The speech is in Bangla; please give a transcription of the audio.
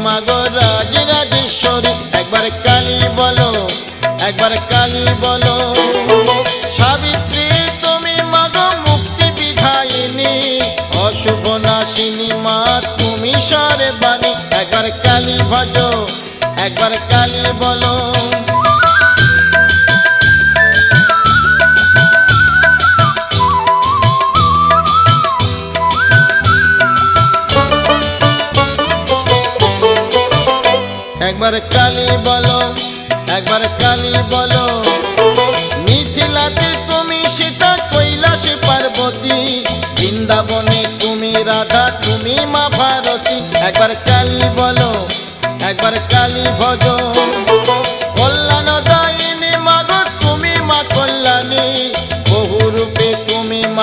মাগো রাজরাজেশ্বরী। একবার কালী বলো, একবার কালী বলো। সাবিত্রী তুমি মাগো মুক্তি বিধায়িনী, অশুভ নাশিনী মা তুমি সর্বাণী। একবার কালী ভজো, একবার কালী বলো। একবার কালী বলো, একবার কালী বলো। মিথিলাতে তুমি সীতা, কৈলাসে পার্বতী,